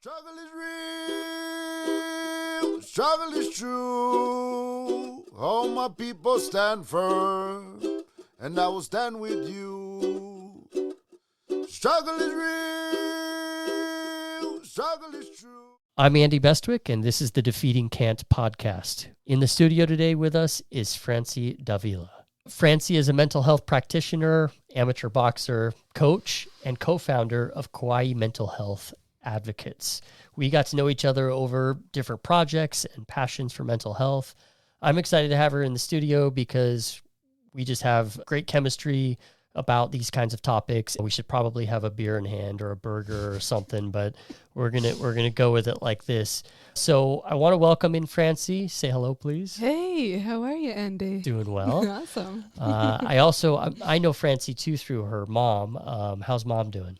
Struggle is real, struggle is true. All my people stand firm, and I will stand with you. Struggle is real, struggle is true. I'm Andy Bestwick, and this is the Defeating Can't podcast. In the studio today with us is Franci Davila. Franci is a mental health practitioner, amateur boxer, coach, and co-founder of Kauai Mental Health Advocates. We got to know each other over different projects and passions for mental health. I'm excited to have her in the studio because we just have great chemistry about these kinds of topics. We should probably have a beer in hand or a burger or something, but we're gonna go with it like this. So I want to welcome in Franci. Say hello, please. Hey, how are you, Andy? Doing well. Awesome. I know Franci too through her mom. How's mom doing?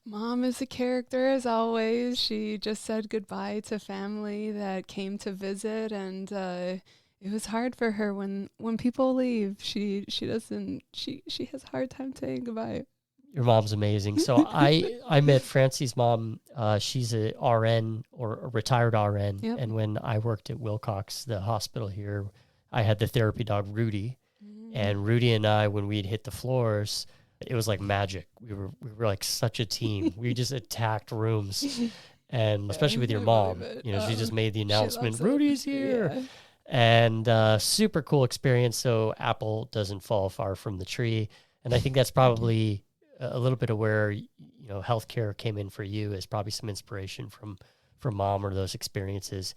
Mom is a character as always. She just said goodbye to family that came to visit, and it was hard for her when people leave. She has a hard time saying goodbye. Your mom's amazing. So I met Franci's mom. She's a RN or a retired RN. Yep. And when I worked at Wilcox, the hospital here, I had the therapy dog, Rudy. Mm-hmm. And Rudy and I, when we'd hit the floors, it was like magic. We were like such a team. We just attacked rooms. And especially with your mom, she just made the announcement, Rudy's here. Yeah. And super cool experience. So apple doesn't fall far from the tree. And I think that's probably a little bit of where, healthcare came in for you is probably some inspiration from mom or those experiences.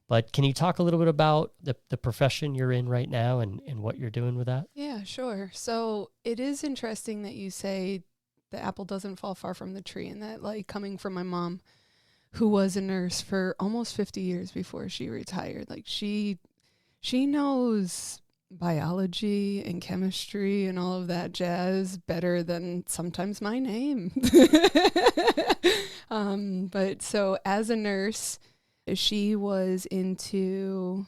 But can you talk a little bit about the profession you're in right now and what you're doing with that? Yeah, sure. So it is interesting that you say the apple doesn't fall far from the tree, and that, like, coming from my mom, who was a nurse for almost 50 years before she retired, like she knows biology and chemistry and all of that jazz better than sometimes my name. But so as a nurse, she was into,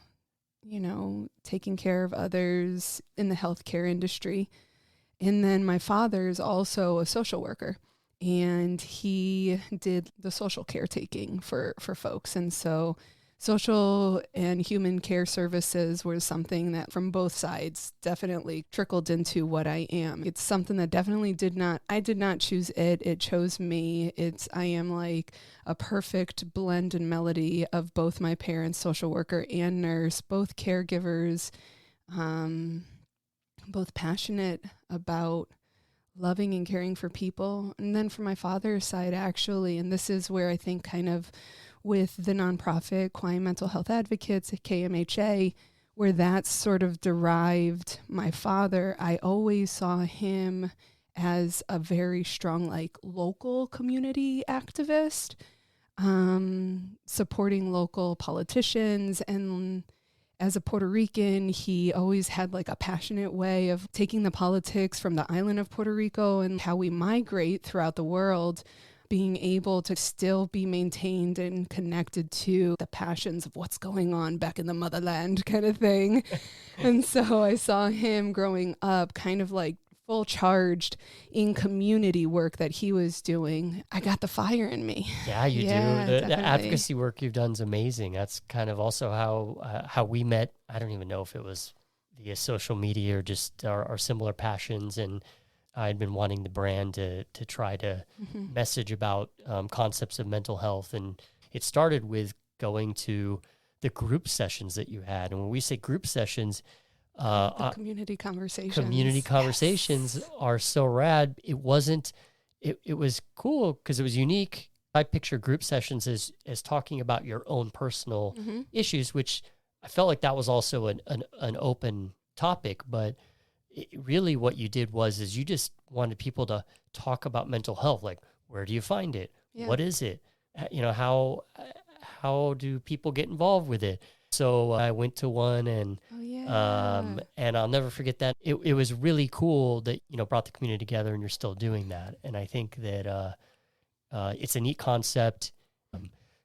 taking care of others in the healthcare industry. And then my father is also a social worker, and he did the social caretaking for folks. And so social and human care services was something that from both sides definitely trickled into what I am. It's something that definitely I did not choose it chose me. I am like a perfect blend and melody of both my parents, social worker and nurse, both caregivers, both passionate about loving and caring for people. And then from my father's side, actually, and this is where I think kind of with the nonprofit Kauai Mental Health Advocates, KMHA, where that's sort of derived my father, I always saw him as a very strong, like, local community activist, supporting local politicians. And as a Puerto Rican, he always had like a passionate way of taking the politics from the island of Puerto Rico and how we migrate throughout the world, being able to still be maintained and connected to the passions of what's going on back in the motherland kind of thing. And so I saw him growing up kind of like full charged in community work that he was doing. I got the fire in me. Yeah, you do. Definitely. The advocacy work you've done is amazing. That's kind of also how we met. I don't even know if it was via social media or just our similar passions. And I'd been wanting the brand to try to message about concepts of mental health. And it started with going to the group sessions that you had. And when we say group sessions, the community conversations. Community conversations are so rad. It was cool because it was unique. I picture group sessions as talking about your own personal issues, which I felt like that was also an open topic, but really what you did is you just wanted people to talk about mental health. Like, where do you find it? Yeah. What is it? How do people get involved with it? So I went to one and I'll never forget that. It was really cool that, brought the community together, and you're still doing that. And I think that it's a neat concept.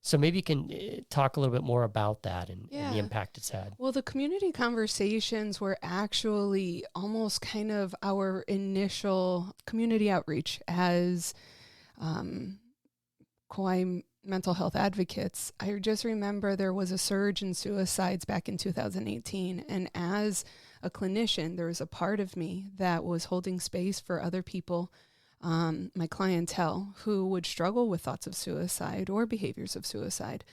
So maybe you can talk a little bit more about that and the impact it's had. Well, the community conversations were actually almost kind of our initial community outreach as Kauai mental health advocates, I just remember there was a surge in suicides back in 2018. And as a clinician, there was a part of me that was holding space for other people, my clientele, who would struggle with thoughts of suicide or behaviors of suicide,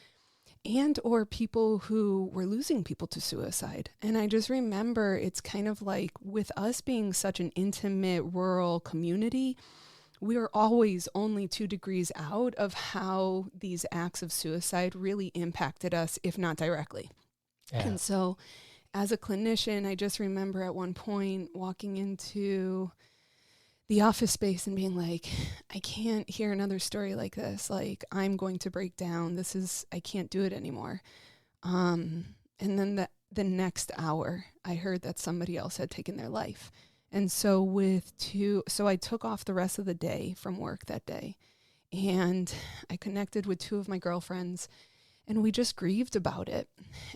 and or people who were losing people to suicide. And I just remember it's kind of like, with us being such an intimate rural community, we are always only 2 degrees out of how these acts of suicide really impacted us, if not directly. Yeah. And so as a clinician, I just remember at one point walking into the office space and being like, I can't hear another story like this. Like, I'm going to break down. I can't do it anymore. And then the next hour, I heard that somebody else had taken their life. And so I took off the rest of the day from work that day, and I connected with 2 of my girlfriends, and we just grieved about it.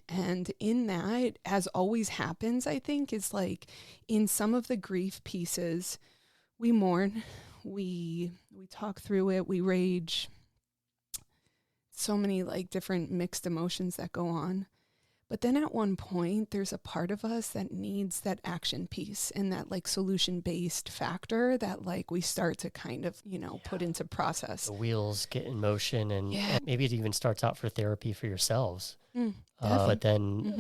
And in that, as always happens, I think, is like, in some of the grief pieces, we mourn, we talk through it, we rage, so many like different mixed emotions that go on. But then at one point, there's a part of us that needs that action piece and that like solution-based factor that like we start to kind of, put into process. The wheels get in motion, and maybe it even starts out for therapy for yourselves. But then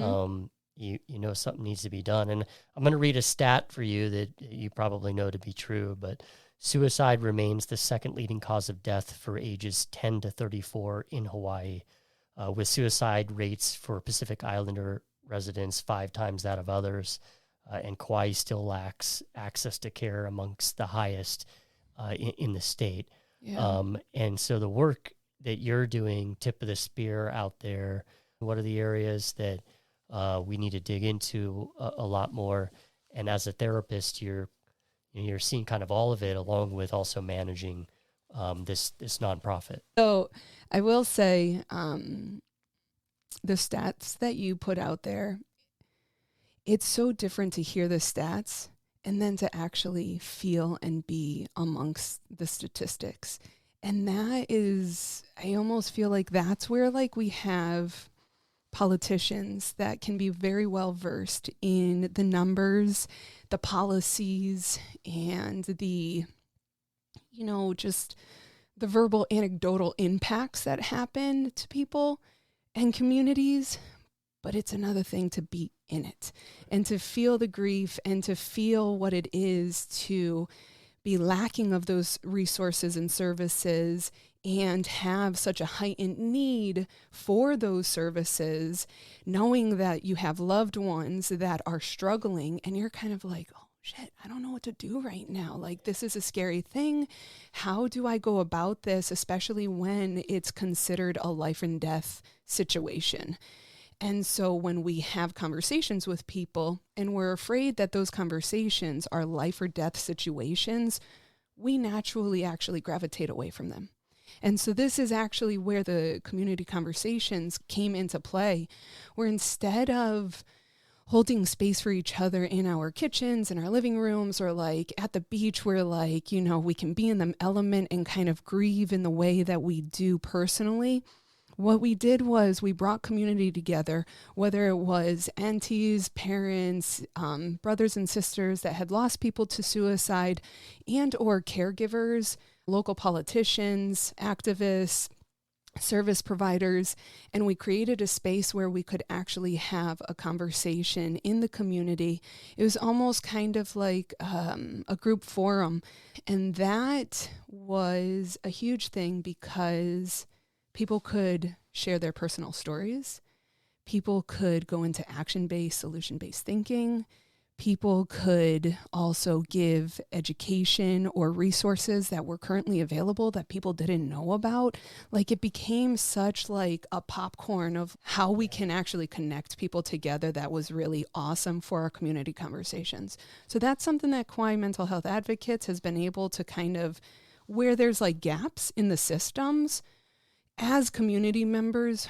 something needs to be done. And I'm going to read a stat for you that you probably know to be true, but suicide remains the second leading cause of death for ages 10 to 34 in Hawaii, with suicide rates for Pacific Islander residents 5 times that of others. And Kauai still lacks access to care amongst the highest in the state. Yeah. And so the work that you're doing, tip of the spear out there, what are the areas that we need to dig into a lot more? And as a therapist, you're seeing kind of all of it, along with also managing this nonprofit. So I will say, the stats that you put out there, it's so different to hear the stats and then to actually feel and be amongst the statistics. And that is, I almost feel like that's where like we have politicians that can be very well versed in the numbers, the policies, and the, just the verbal anecdotal impacts that happen to people and communities. But it's another thing to be in it and to feel the grief and to feel what it is to be lacking of those resources and services and have such a heightened need for those services, knowing that you have loved ones that are struggling and you're kind of like, oh shit, I don't know what to do right now. Like, this is a scary thing. How do I go about this, especially when it's considered a life and death situation? And so when we have conversations with people and we're afraid that those conversations are life or death situations, we naturally actually gravitate away from them. And so this is actually where the community conversations came into play, where instead of holding space for each other in our kitchens, in our living rooms, or like at the beach where like, we can be in the element and kind of grieve in the way that we do personally, what we did was we brought community together, whether it was aunties, parents, brothers and sisters that had lost people to suicide, and or caregivers, local politicians, activists, service providers, and we created a space where we could actually have a conversation in the community. It was almost kind of like a group forum, and that was a huge thing because people could share their personal stories. People could go into action-based, solution-based thinking. People could also give education or resources that were currently available that people didn't know about. Like, it became such like a popcorn of how we can actually connect people together. That was really awesome for our community conversations. So that's something that Kauai Mental Health Advocates has been able to kind of, where there's like gaps in the systems, as community members,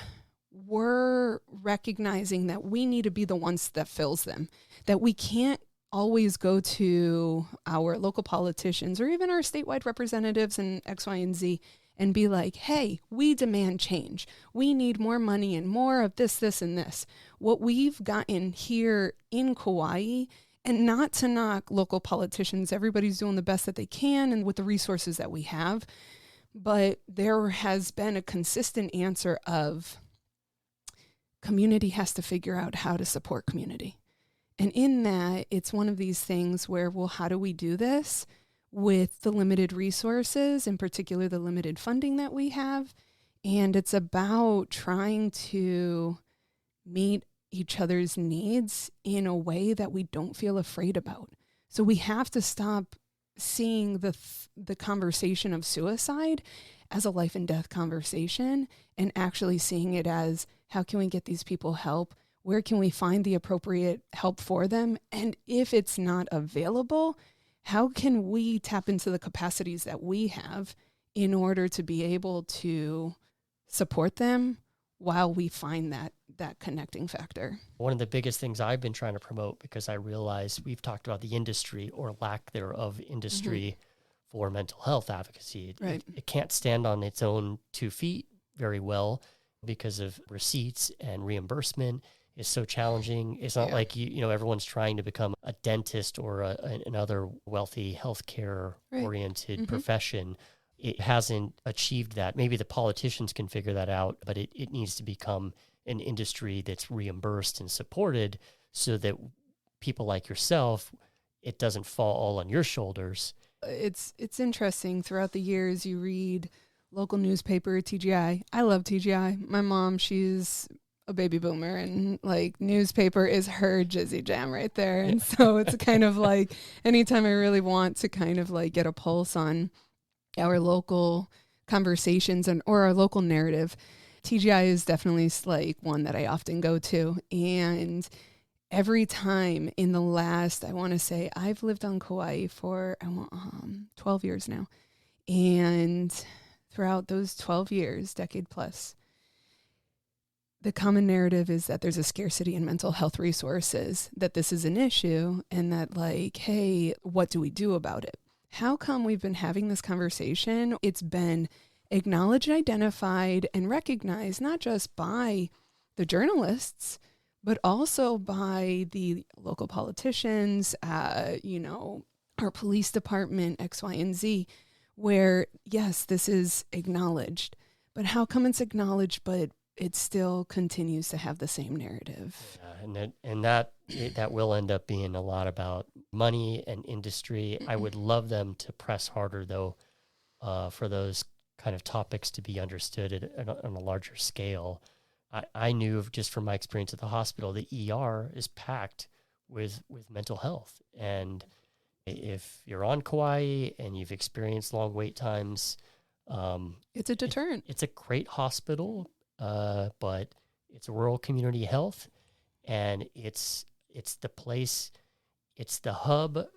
we're recognizing that we need to be the ones that fills them, that we can't always go to our local politicians or even our statewide representatives and X, Y, and Z and be like, hey, we demand change. We need more money and more of this, this, and this. What we've gotten here in Kauai, and not to knock local politicians, everybody's doing the best that they can and with the resources that we have, but there has been a consistent answer of community has to figure out how to support community. And in that, it's one of these things where, well, how do we do this with the limited resources, in particular the limited funding that we have? And it's about trying to meet each other's needs in a way that we don't feel afraid about. So we have to stop seeing the conversation of suicide as a life and death conversation, and actually seeing it as, how can we get these people help? Where can we find the appropriate help for them? And if it's not available, how can we tap into the capacities that we have in order to be able to support them while we find that connecting factor? One of the biggest things I've been trying to promote, because I realize we've talked about the industry or lack thereof industry for mental health advocacy. Right. It can't stand on its own 2 feet very well because of receipts and reimbursement is so challenging. It's not like, you know, everyone's trying to become a dentist or another wealthy healthcare oriented profession. It hasn't achieved that. Maybe the politicians can figure that out, but it needs to become an industry that's reimbursed and supported so that people like yourself, it doesn't fall all on your shoulders. It's interesting. Throughout the years, you read local newspaper, TGI. I love TGI. My mom, she's a baby boomer, and like newspaper is her jizzy jam right there. And so it's kind of like anytime I really want to kind of like get a pulse on our local conversations or our local narrative, TGI is definitely like one that I often go to. And every time in the last, I want to say, I've lived on Kauai for 12 years now. And throughout those 12 years, decade plus, the common narrative is that there's a scarcity in mental health resources, that this is an issue, and that like, hey, what do we do about it? How come we've been having this conversation? It's been acknowledged, identified, and recognized not just by the journalists, but also by the local politicians, our police department, X, Y, and Z, where, yes, this is acknowledged. But how come it's acknowledged, but it still continues to have the same narrative? That will end up being a lot about money and industry. I would love them to press harder, though, for those kind of topics to be understood on a larger scale. I knew just from my experience at the hospital, the ER is packed with mental health. And if you're on Kauai and you've experienced long wait times, it's a deterrent. It's a great hospital, but it's rural community health, and it's the place, it's the hub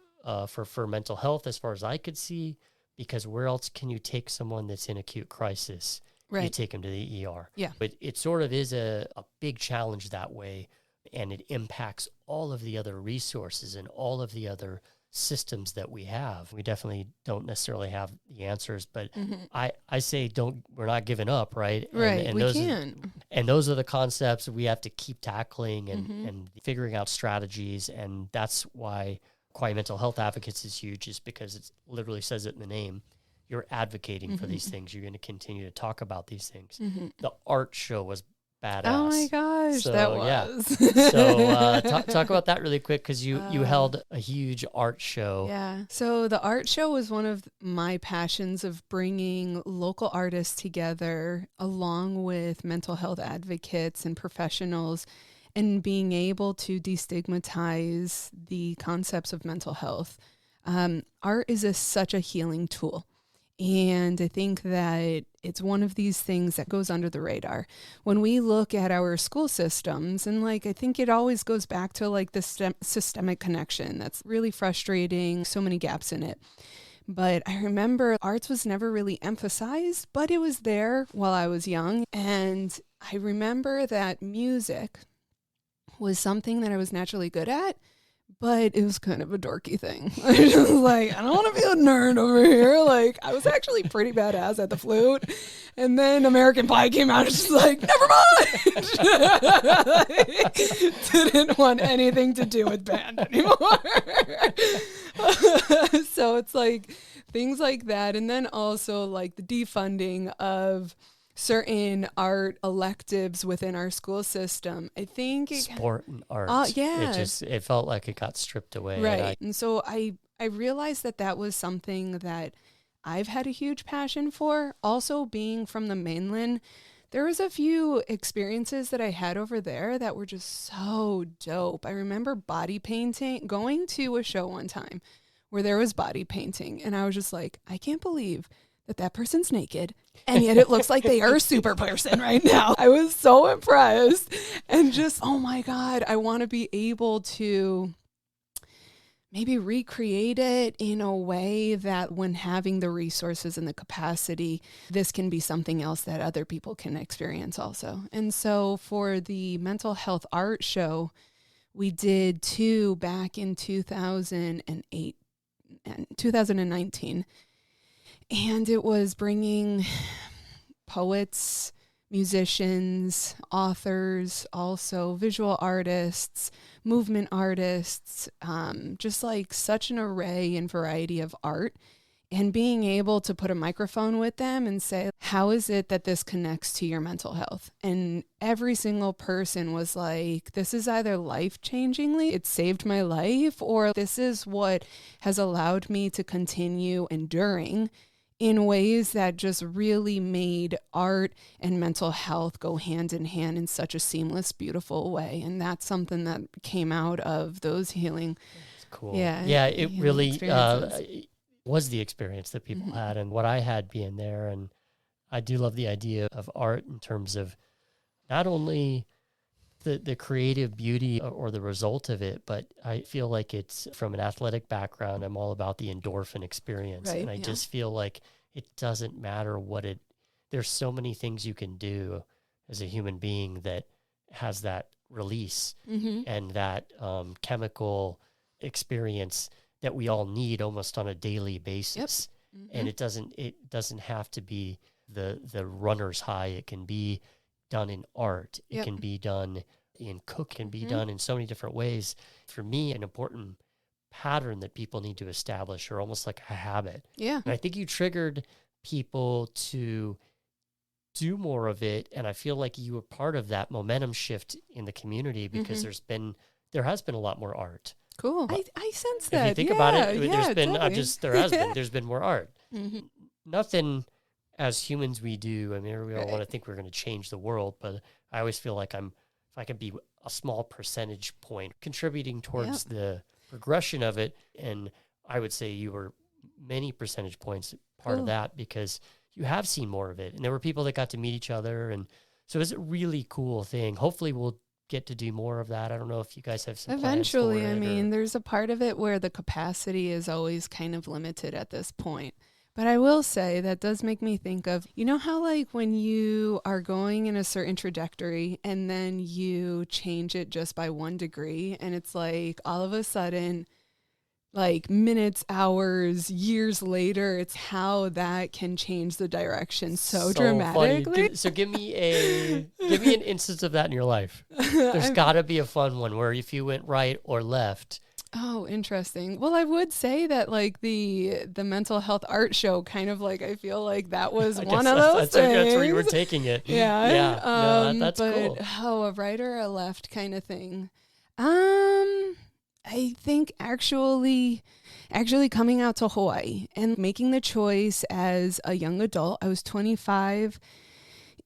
for mental health as far as I could see, because where else can you take someone that's in acute crisis? Right. You take them to the ER. Yeah. But it sort of is a big challenge that way, and it impacts all of the other resources and all of the other systems that we have. We definitely don't necessarily have the answers, but I say we're not giving up, right? Right, and we those can't. And those are the concepts we have to keep tackling and figuring out strategies, and that's why Kauai Mental Health Advocates is huge, is because it literally says it in the name. You're advocating for these things. You're going to continue to talk about these things. The art show was badass. Oh my gosh, so, that was. Yeah. So talk about that really quick, because you held a huge art show. Yeah. So the art show was one of my passions, of bringing local artists together along with mental health advocates and professionals, and being able to destigmatize the concepts of mental health. Art is such a healing tool. And I think that it's one of these things that goes under the radar. When we look at our school systems, and like, I think it always goes back to like the systemic connection that's really frustrating, so many gaps in it. But I remember arts was never really emphasized, but it was there while I was young. And I remember that music was something that I was naturally good at, But it was kind of a dorky thing. I was just like, I don't want to be a nerd over here. Like, I was actually pretty badass at the flute. And then American Pie came out and just like, never mind. Didn't want anything to do with band anymore. So it's like things like that. And then also like the defunding of certain art electives within our school system. I think sport and art. Yeah. It felt like it got stripped away. Right. And so I realized that was something that I've had a huge passion for. Also being from the mainland, there was a few experiences that I had over there that were just so dope. I remember body painting, going to a show one time where there was body painting, and I was just like, I can't believe that person's naked, and yet it looks like they are a super person right now. I was so impressed, and just, oh my God, I want to be able to maybe recreate it in a way that when having the resources and the capacity, this can be something else that other people can experience also. And so for the mental health art show, we did 2 back in 2008 and 2019. And it was bringing poets, musicians, authors, also visual artists, movement artists, just like such an array and variety of art. And being able to put a microphone with them and say, how is it that this connects to your mental health? And every single person was like, this is either life-changingly, it saved my life, or this is what has allowed me to continue enduring in ways that just really made art and mental health go hand in hand in such a seamless, beautiful way. And that's something that came out of those healing. It's cool. Yeah. It really was the experience that people had and what I had being there. And I do love the idea of art in terms of not only the creative beauty or the result of it, but I feel like it's from an athletic background. I'm all about the endorphin experience. Right, and I just feel like it doesn't matter there's so many things you can do as a human being that has that release and that chemical experience that we all need almost on a daily basis. Yep. And it doesn't have to be the runner's high. It can be done in art. It can be done in cooking, can be done in so many different ways. For me, an important pattern that people need to establish, or almost like a habit. Yeah. And I think you triggered people to do more of it. And I feel like you were part of that momentum shift in the community because there has been a lot more art. Cool. I sense that. If you think about it, there's been more art. Nothing as humans we do. I mean, we all want to think we're going to change the world, but I always feel like if I could be a small percentage point contributing towards the progression of it. And I would say you were many percentage points part of that because you have seen more of it. And there were people that got to meet each other. And so it's a really cool thing. Hopefully we'll get to do more of that. I don't know if you guys have some eventually plans for it. I mean, there's a part of it where the capacity is always kind of limited at this point. But I will say that does make me think of, you know how like when you are going in a certain trajectory and then you change it just by 1 degree and it's like all of a sudden, like minutes, hours, years later, it's how that can change the direction so dramatically. Give me an instance of that in your life. There's got to be a fun one where if you went right or left. Oh, interesting. Well, I would say that like the mental health art show kind of like, I feel like that was one of those things. That's where you were taking it. Yeah. No, that's cool. Oh, a right or a left kind of thing. I think actually coming out to Hawaii and making the choice as a young adult. I was 25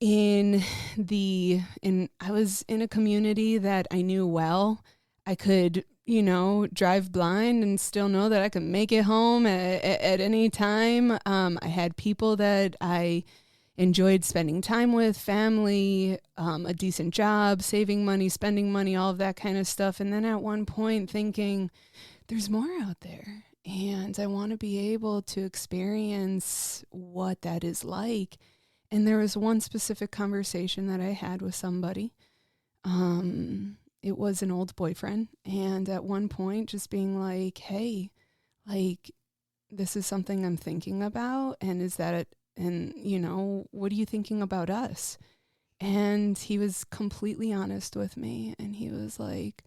I was in a community that I knew well. I could, drive blind and still know that I could make it home at any time. I had people that I enjoyed spending time with, family, a decent job, saving money, spending money, all of that kind of stuff. And then at one point thinking, there's more out there. And I want to be able to experience what that is like. And there was one specific conversation that I had with somebody. it was an old boyfriend. And at one point just being like, hey, like, this is something I'm thinking about. And is that it? And, you know, what are you thinking about us? And he was completely honest with me. And he was like,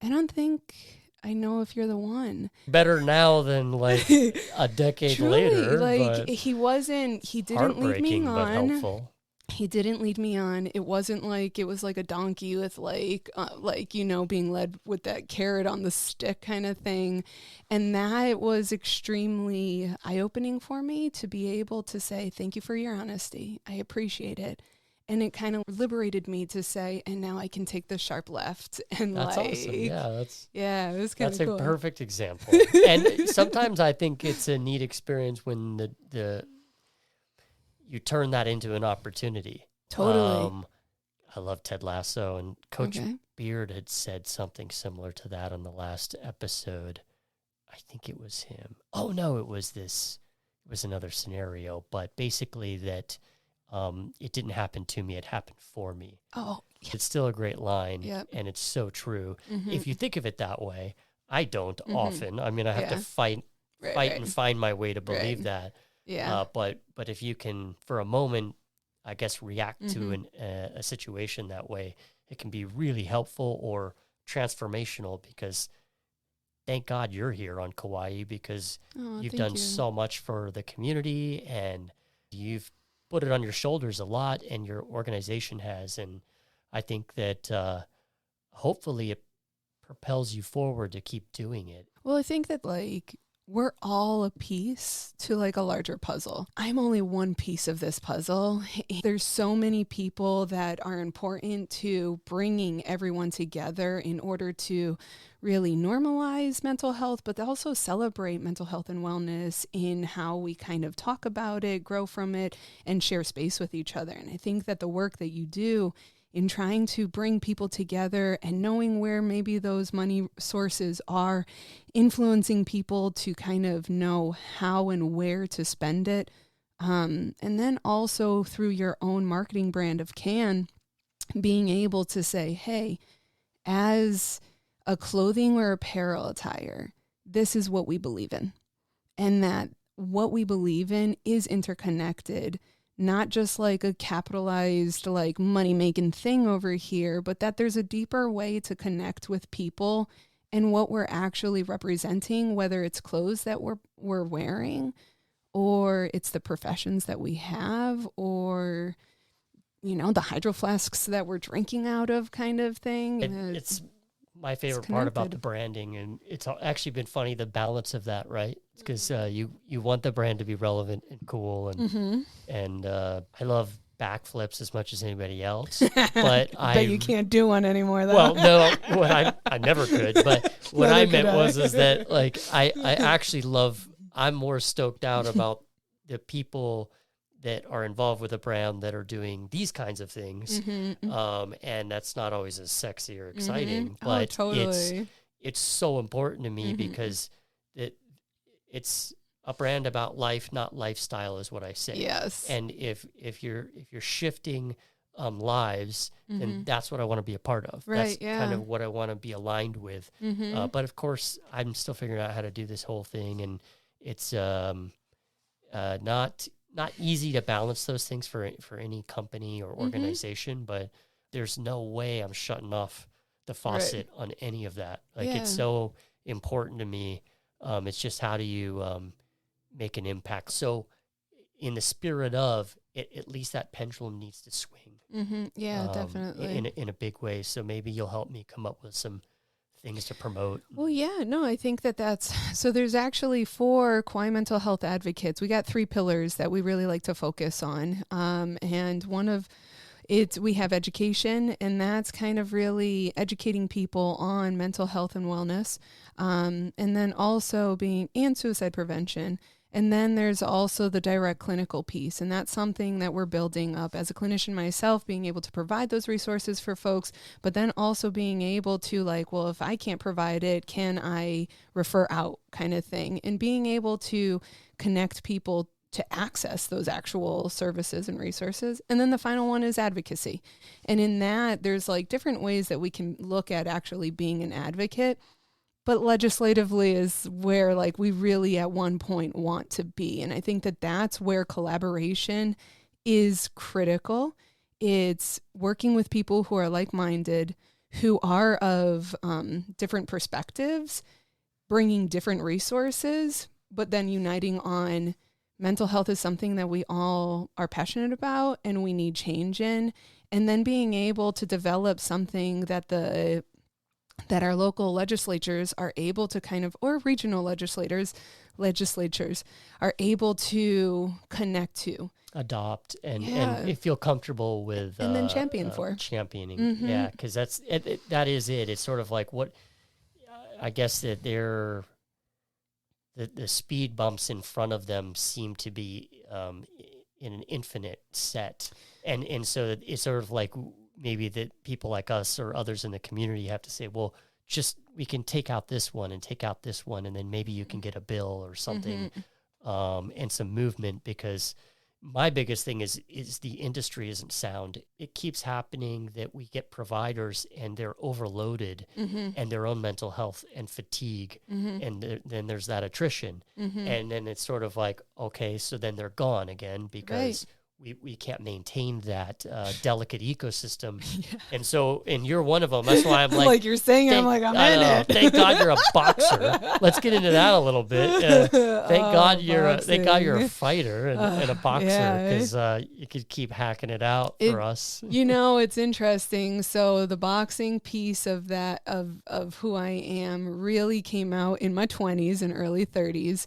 I don't think I know if you're the one. Better now than like a decade Truly, later. like but he didn't lead me heartbreaking, but on. helpful. He didn't lead me on. It wasn't like it was like a donkey with like, you know, being led with that carrot on the stick kind of thing. And that was extremely eye-opening for me to be able to say, thank you for your honesty. I appreciate it. And it kind of liberated me to say, and now I can take the sharp left. And That's like, awesome. Yeah, it was kind of cool. That's a perfect example. And sometimes I think it's a neat experience when the you turn that into an opportunity. Totally. I love Ted Lasso, and Coach Beard had said something similar to that on the last episode. I think it was him. Oh no, it was another scenario, but basically that it didn't happen to me, it happened for me. Oh, yeah. It's still a great line, Yep. and it's so true. Mm-hmm. If you think of it that way, I don't often. I mean, I have to fight and find my way to believe that. Yeah. But if you can, for a moment, I guess, react to a situation that way, it can be really helpful or transformational, because thank God you're here on Kauai, because you've done so much for the community, and you've put it on your shoulders a lot, and your organization has. And I think that hopefully it propels you forward to keep doing it. Well, I think that like we're all a piece to like a larger puzzle. I'm only one piece of this puzzle. There's so many people that are important to bringing everyone together in order to really normalize mental health, but also celebrate mental health and wellness in how we kind of talk about it, grow from it, and share space with each other. And I think that the work that you do in trying to bring people together and knowing where maybe those money sources are, influencing people to kind of know how and where to spend it. And then also through your own marketing brand of Can, being able to say, hey, as a clothing or apparel attire, this is what we believe in. And that what we believe in is interconnected, not just like a capitalized like money-making thing over here, but that there's a deeper way to connect with people and what we're actually representing, whether it's clothes that we're wearing, or it's the professions that we have, or, you know, the hydro flasks that we're drinking out of kind of thing. It's my favorite part about the branding, and it's actually been funny, the balance of that, right? Because you want the brand to be relevant and cool, and I love backflips as much as anybody else, but I bet you can't do one anymore though. Well, no, I never could, but what I meant is that like I actually love, I'm more stoked out about the people that are involved with a brand that are doing these kinds of things. And that's not always as sexy or exciting, but totally. It's so important to me because it's a brand about life, not lifestyle, is what I say. Yes. And if you're shifting lives, then that's what I want to be a part of. Right. That's kind of what I want to be aligned with. But of course, I'm still figuring out how to do this whole thing, and it's not easy to balance those things for any company or organization. But there's no way I'm shutting off the faucet on any of that. Like it's so important to me. It's just, how do you make an impact? So in the spirit of it, at least that pendulum needs to swing. Yeah, definitely. In a big way. So maybe you'll help me come up with some things to promote. Well, yeah, no, I think so there's actually 4 Kauai mental health advocates. We got 3 pillars that we really like to focus on. And one of we have education, and that's kind of really educating people on mental health and wellness. And then also and suicide prevention. And then there's also the direct clinical piece. And that's something that we're building up as a clinician myself, being able to provide those resources for folks, but then also being able to like, well, if I can't provide it, can I refer out kind of thing? And being able to connect people access those actual services and resources. And then the final one is advocacy. And in that, there's like different ways that we can look at actually being an advocate. But legislatively is where like we really at one point want to be. And I think that that's where collaboration is critical. It's working with people who are like-minded, who are of different perspectives, bringing different resources, but then uniting on mental health is something that we all are passionate about and we need change in. And then being able to develop something that that our local legislatures are able to kind of, or regional legislatures are able to connect to. Adopt and feel comfortable with. And then championing. Mm-hmm. Yeah, because that is it. It's sort of like what, I guess that the speed bumps in front of them seem to be in an infinite set. And so it's sort of like maybe that people like us or others in the community have to say, well, just we can take out this one and take out this one, and then maybe you can get a bill or something, and some movement, because my biggest thing is the industry isn't sound. It keeps happening that we get providers and they're overloaded and their own mental health and fatigue. And then there's that attrition. And then it's sort of like, okay, so then they're gone again because we can't maintain that delicate ecosystem. And you're one of them. That's why I'm like, like you're saying, I'm like, I'm in it. Thank God you're a boxer. Let's get into that a little bit. Thank God you're a fighter and a boxer, because you could keep hacking it out for us. You know, it's interesting. So the boxing piece of that, of who I am, really came out in my 20s and early 30s.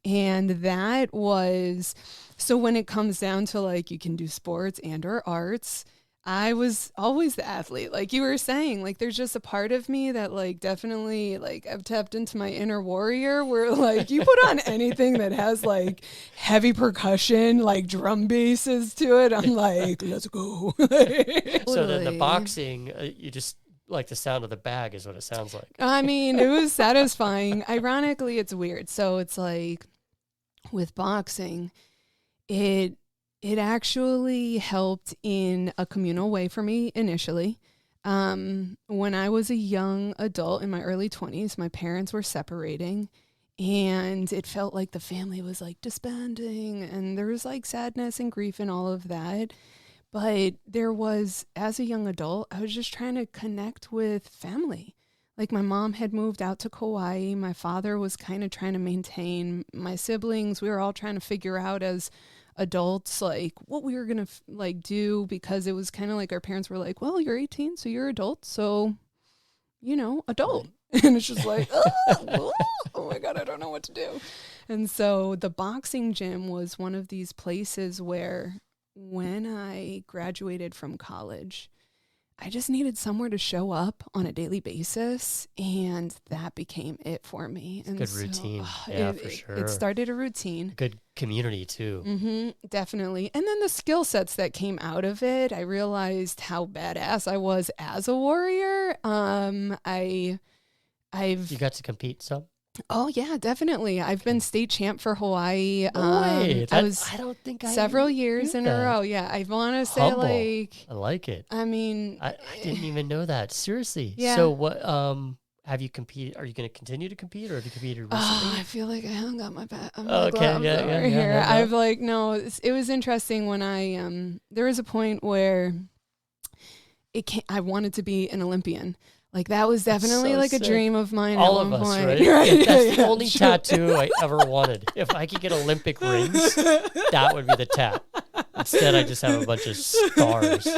And that was, so when it comes down to like, you can do sports and or arts, I was always the athlete. Like you were saying, like there's just a part of me that like definitely like I've tapped into my inner warrior where like you put on anything that has like heavy percussion, like drum basses to it. I'm like, let's go. So then the boxing, you just like the sound of the bag is what it sounds like. I mean, it was satisfying. Ironically, it's weird. So it's like with boxing, it actually helped in a communal way for me initially. When I was a young adult in my early 20s, my parents were separating and it felt like the family was like disbanding and there was like sadness and grief and all of that. But there was, as a young adult, I was just trying to connect with family. Like my mom had moved out to Kauai. My father was kind of trying to maintain my siblings. We were all trying to figure out as adults, like what we were going to like do, because it was kind of like our parents were like, well, you're 18, so you're adult. So, you know, adult. And it's just like, oh my God, I don't know what to do. And so the boxing gym was one of these places where when I graduated from college, I just needed somewhere to show up on a daily basis, and that became it for me. And good routine. For sure. It started a routine. Good community too. Definitely. And then the skill sets that came out of it, I realized how badass I was as a warrior. You got to compete some? Oh yeah, definitely. I've been state champ for Hawaii. I don't think several years in a row. Yeah, I want to say Humble. I like it. I mean, I didn't even know that. Seriously. Yeah. So what? Have you competed? Are you going to continue to compete, or have you competed recently? I feel like I hung out my gloves Yeah. here. I've like no. It was interesting when I there was a point where I wanted to be an Olympian. Like that was definitely so like sick. a dream of mine. All at of one us, point. right? That's the only tattoo I ever wanted. If I could get Olympic rings, that would be the tat. Instead, I just have a bunch of stars.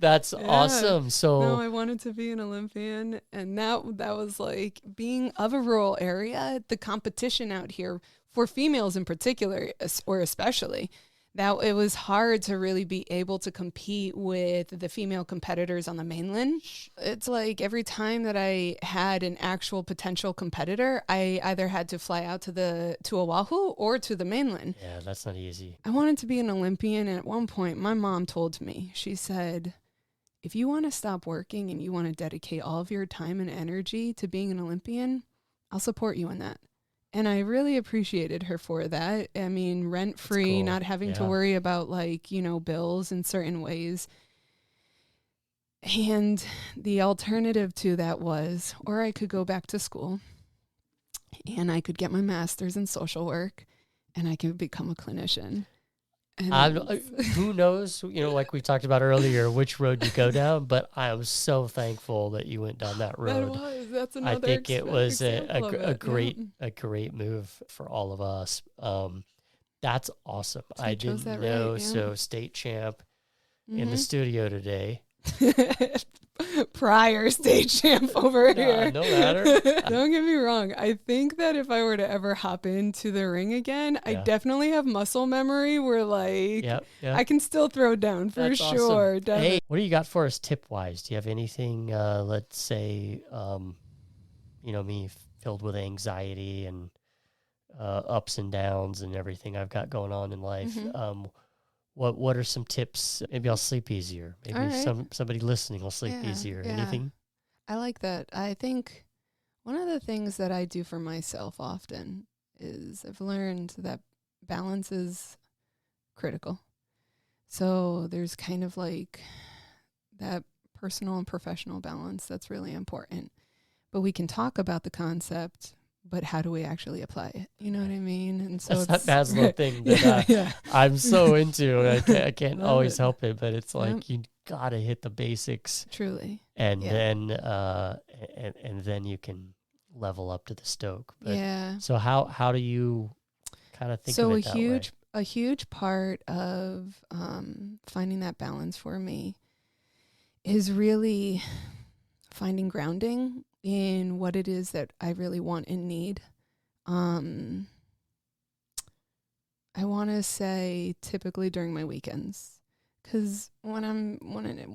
That's awesome. So no, I wanted to be an Olympian, and that was like being of a rural area. The competition out here for females in particular, or especially, that it was hard to really be able to compete with the female competitors on the mainland. It's like every time that I had an actual potential competitor, I either had to fly out to Oahu or to the mainland. Yeah, that's not easy. I wanted to be an Olympian, and at one point my mom told me, she said, if you want to stop working and you want to dedicate all of your time and energy to being an Olympian, I'll support you in that. And I really appreciated her for that. I mean, rent free, cool. not having to worry about like, bills in certain ways. And the alternative to that was, or I could go back to school and I could get my master's in social work and I could become a clinician. And who knows, like we talked about earlier, which road you go down, but I am so thankful that you went down that road. That's another I think it was a great yeah. a great move for all of us. That's awesome. So I didn't know. So state champ in the studio today. Prior state champ over here. No matter. Don't get me wrong. I think that if I were to ever hop into the ring again, I definitely have muscle memory where like I can still throw down for sure. Awesome. Hey, what do you got for us tip wise? Do you have anything, let's say, me filled with anxiety and ups and downs and everything I've got going on in life? What are some tips? Maybe I'll sleep easier. Maybe somebody listening will sleep easier. Yeah. Anything? I like that. I think one of the things that I do for myself often is I've learned that balance is critical. So there's kind of like that personal and professional balance that's really important. But we can talk about the concept, but how do we actually apply it? You know what I mean? And so that's that Maslow thing that I'm so into. I can't always help it, but it's like you gotta hit the basics. Truly. And then and then you can level up to the stoke. But so how do you kind of think of it that way? A huge part of finding that balance for me is really finding grounding in what it is that I really want and need. I want to say typically during my weekends, because when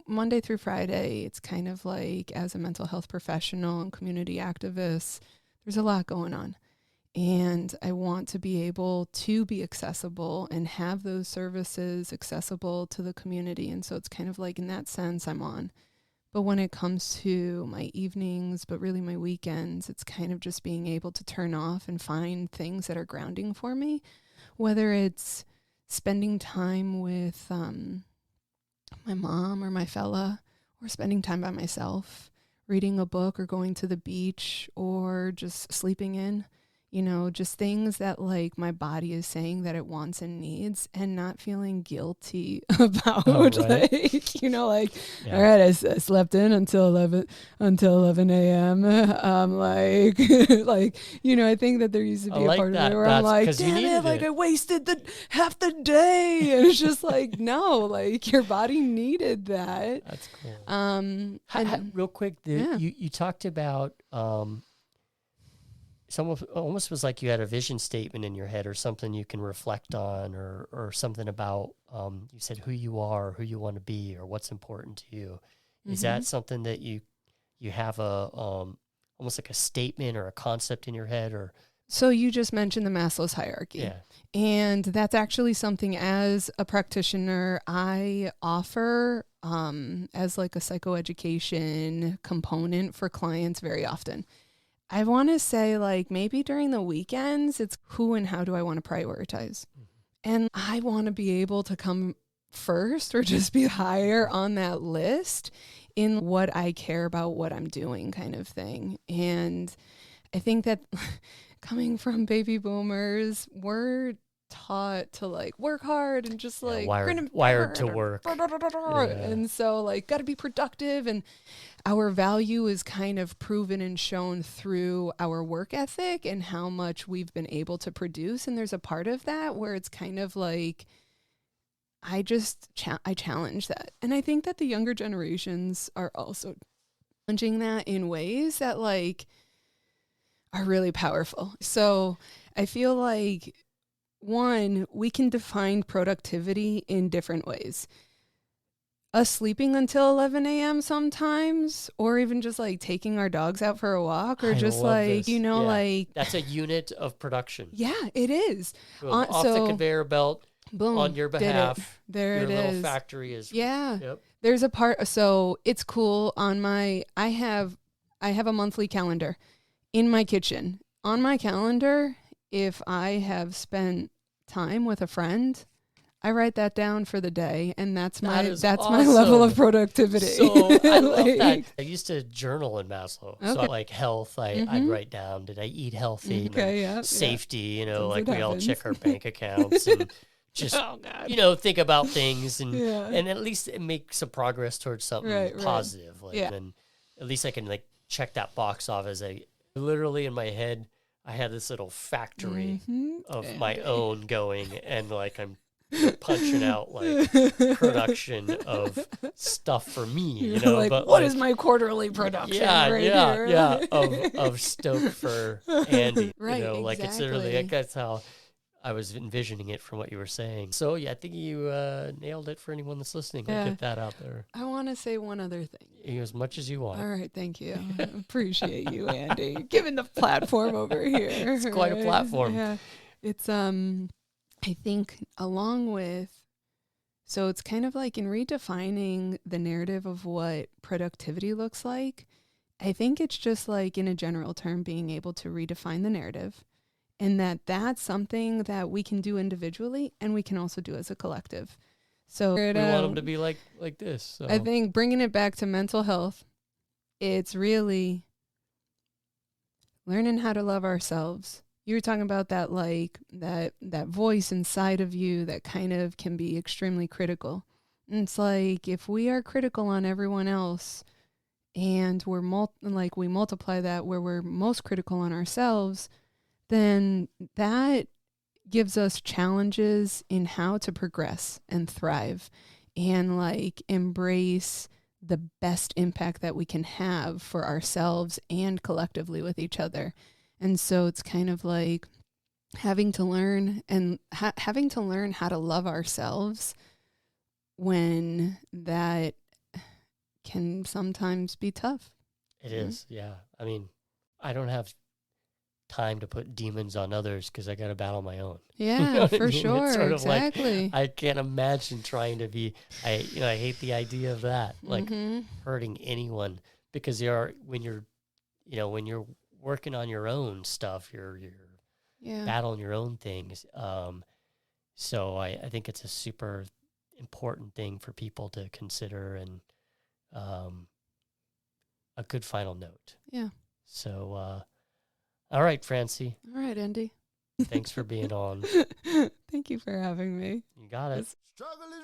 Monday through Friday, it's kind of like as a mental health professional and community activist, there's a lot going on. And I want to be able to be accessible and have those services accessible to the community. And so it's kind of like in that sense I'm on. But when it comes to my evenings, but really my weekends, it's kind of just being able to turn off and find things that are grounding for me, whether it's spending time with my mom or my fella, or spending time by myself, reading a book or going to the beach or just sleeping in. Just things that like my body is saying that it wants and needs, and not feeling guilty about all right, I slept in until 11 a.m. I think that there used to be a part of it where I'm like, damn it, like I wasted half the day. And it's just like, no, like your body needed that. That's cool. Real quick, you talked about almost was like you had a vision statement in your head or something you can reflect on, or something about, you said who you are, who you want to be, or what's important to you. Is that something that you have a almost like a statement or a concept in your head? Or so you just mentioned the Maslow's hierarchy, and that's actually something as a practitioner I offer as like a psychoeducation component for clients very often. I want to say like maybe during the weekends, it's who and how do I want to prioritize? And I want to be able to come first or just be higher on that list in what I care about, what I'm doing kind of thing. And I think that coming from baby boomers, we're taught to like work hard and just like wired to work. And so like got to be productive, and our value is kind of proven and shown through our work ethic and how much we've been able to produce. And there's a part of that where it's kind of like I challenge that. And I think that the younger generations are also challenging that in ways that like are really powerful. So I feel like one, we can define productivity in different ways. Us sleeping until 11 a.m. sometimes, or even just like taking our dogs out for a walk, or just like, like that's a unit of production. Yeah, it is. Off the conveyor belt, boom, on your behalf. There your it little is. Factory is. Yeah. Yep. There's a part. So it's cool on I have a monthly calendar in my kitchen. On my calendar if I have spent time with a friend, I write that down for the day, and that's my level of productivity. So I love that. Like, I used to journal in Maslow. Okay. So like health, I'd write down, did I eat healthy? Okay, And yeah, safety, you know, Sometimes like it we all happens. check our bank accounts and just, oh God. you know, think about things and Yeah. and at least make some progress towards something Right. positive. Like, Yeah. then at least I can like check that box off as literally in my head, I had this little factory of my own going, and like I'm punching out like production of stuff for me, you know. Like, but what like, is my quarterly production? yeah, right yeah, here? yeah, of stoke for Andy, Right, you know, like it's literally exactly. that's how I was envisioning it from what you were saying. So yeah, I think you nailed it for anyone that's listening. Yeah. I'll get that out there. I want to say one other thing. As much as you want. All right, thank you. Appreciate you, Andy, giving the platform over here. It's quite a platform. Yeah, it's I think along with, so it's kind of like in redefining the narrative of what productivity looks like. I think it's just like in a general term, being able to redefine the narrative, and that's something that we can do individually, and we can also do as a collective. So We want them to be like this. So. I think bringing it back to mental health, it's really learning how to love ourselves. You were talking about that, like that voice inside of you that kind of can be extremely critical. And it's like if we are critical on everyone else, and we multiply that where we're most critical on ourselves, then that gives us challenges in how to progress and thrive and like embrace the best impact that we can have for ourselves and collectively with each other. And so it's kind of like having to learn and having to learn how to love ourselves when that can sometimes be tough. It is, yeah. I mean, I don't have time to put demons on others because I got to battle my own. Yeah, You know what I for mean? sure. It's sort of Exactly. like, I can't imagine trying to be. I hate the idea of that, like hurting anyone, because when you're working on your own stuff, you're battling your own things. So I think it's a super important thing for people to consider, and a good final note. Yeah. So. All right, Franci. All right, Andy. Thanks for being on. Thank you for having me. You got it. Struggle is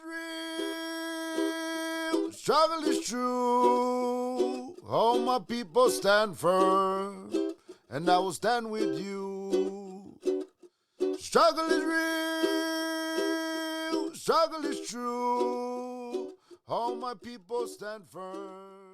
real, struggle is true. All my people stand firm, and I will stand with you. Struggle is real, struggle is true. All my people stand firm.